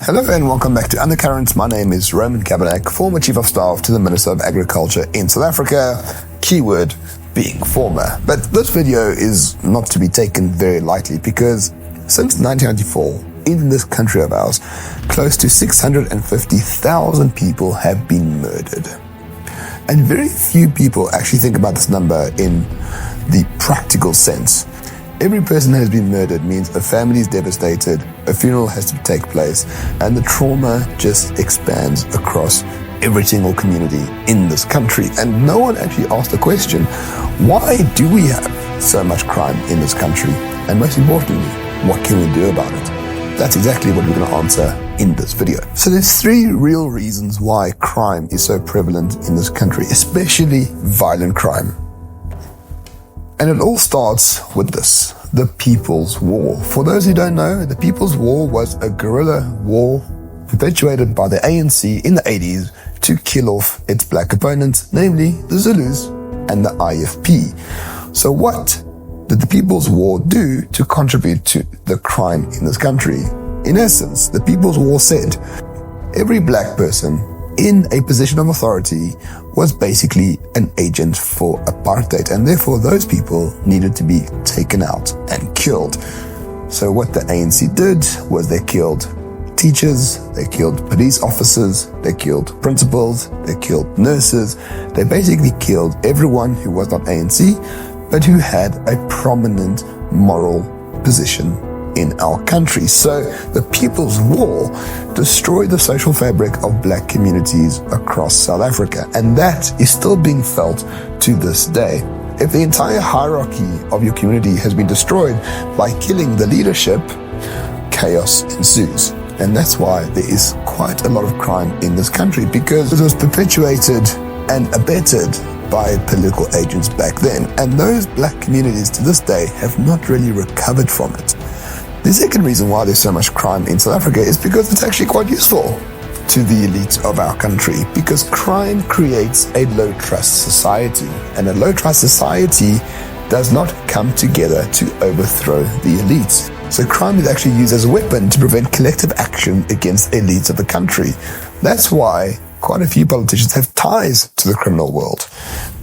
Hello and welcome back to Undercurrents. My name is Roman Kabanak, former Chief of Staff to the Minister of Agriculture in South Africa, keyword being former. But this video is not to be taken very lightly because since 1994, in this country of ours, close to 650,000 people have been murdered. And very few people actually think about this number in the practical sense. Every person that has been murdered means a family is devastated, a funeral has to take place, and the trauma just expands across every single community in this country. And no one actually asked the question, why do we have so much crime in this country? And most importantly, what can we do about it? That's exactly what we're going to answer in this video. So there's three real reasons why crime is so prevalent in this country, especially violent crime. And it all starts with this, the People's War. For those who don't know, the People's War was a guerrilla war perpetuated by the ANC in the 80s to kill off its black opponents, namely the Zulus and the IFP. So what did the People's War do to contribute to the crime in this country? In essence, the People's War said every black person in a position of authority was basically an agent for apartheid, and therefore those people needed to be taken out and killed. So what the ANC did was they killed teachers, they killed police officers, they killed principals, they killed nurses, they basically killed everyone who was not ANC, but who had a prominent moral position in our country. So the People's War destroyed the social fabric of black communities across South Africa, and that is still being felt to this day. If the entire hierarchy of your community has been destroyed by killing the leadership, chaos ensues. And that's why there is quite a lot of crime in this country, because it was perpetuated and abetted by political agents back then. And those black communities to this day have not really recovered from it. The second reason why there's so much crime in South Africa is because it's actually quite useful to the elite of our country, because crime creates a low-trust society, and a low-trust society does not come together to overthrow the elites. So crime is actually used as a weapon to prevent collective action against elites of the country. That's why quite a few politicians have ties to the criminal world.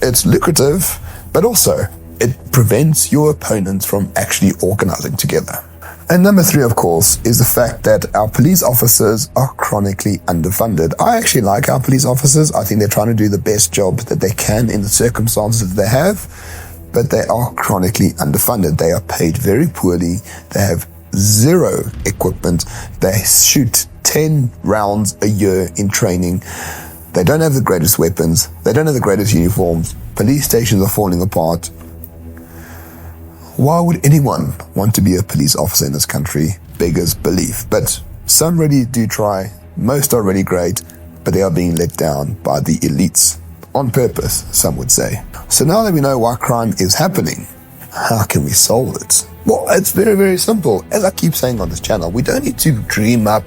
It's lucrative, but also it prevents your opponents from actually organizing together. And number three, of course, is the fact that our police officers are chronically underfunded. I actually like our police officers. I think they're trying to do the best job that they can in the circumstances that they have, but they are chronically underfunded. They are paid very poorly. They have zero equipment. They shoot 10 rounds a year in training. They don't have the greatest weapons. They don't have the greatest uniforms. Police stations are falling apart. Why would anyone want to be a police officer in this country? Beggars belief. But some really do try. Most are really great, but they are being let down by the elites. On purpose, some would say. So now that we know why crime is happening, how can we solve it? Well, it's very, very simple. As I keep saying on this channel, we don't need to dream up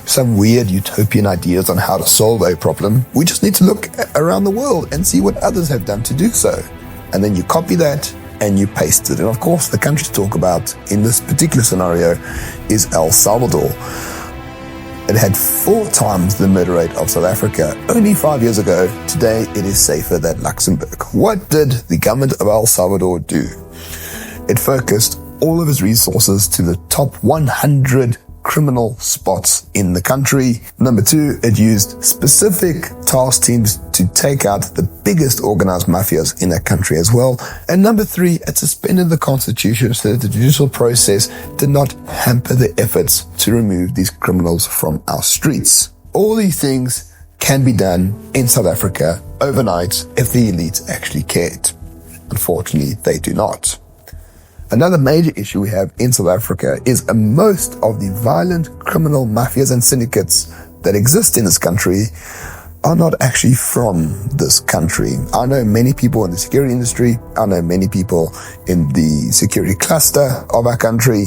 some weird utopian ideas on how to solve a problem. We just need to look around the world and see what others have done to do so. And then you copy that and you paste it. And of course, the country to talk about in this particular scenario is El Salvador. It had 4 times the murder rate of South Africa only 5 years ago. Today, it is safer than Luxembourg. What did the government of El Salvador do? It focused all of its resources to the top 100 criminal spots in the country. Number 2, it used specific task teams to take out the biggest organized mafias in that country as well. And number 3, it suspended the constitution so that the judicial process did not hamper the efforts to remove these criminals from our streets. All these things can be done in South Africa overnight if the elites actually cared. Unfortunately, they do not. Another major issue we have in South Africa is most of the violent criminal mafias and syndicates that exist in this country are not actually from this country. I know many people in the security industry. I know many people in the security cluster of our country.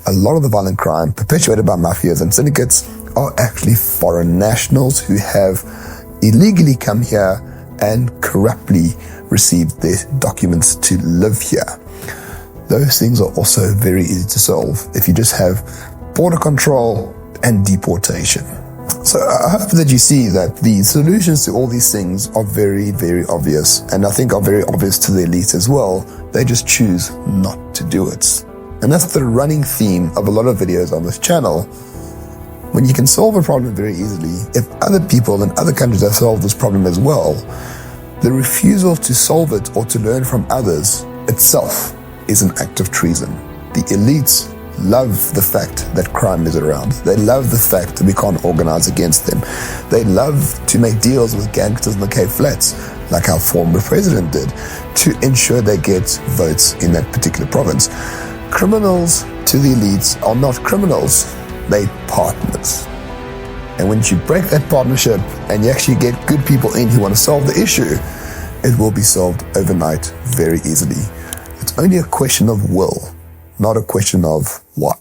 A lot of the violent crime perpetuated by mafias and syndicates are actually foreign nationals who have illegally come here and corruptly received their documents to live here. Those things are also very easy to solve. If you just have border control, and deportation. So I hope that you see that the solutions to all these things are very, very obvious, and I think are very obvious to the elite as well. They just choose not to do it. And that's the running theme of a lot of videos on this channel. When you can solve a problem very easily, if other people in other countries have solved this problem as well, the refusal to solve it or to learn from others itself is an act of treason. The elites love the fact that crime is around. They love the fact that we can't organize against them. They love to make deals with gangsters in the Cape Flats, like our former president did, to ensure they get votes in that particular province. Criminals to the elites are not criminals, they're partners. And once you break that partnership and you actually get good people in who want to solve the issue, it will be solved overnight very easily. It's only a question of will, not a question of why.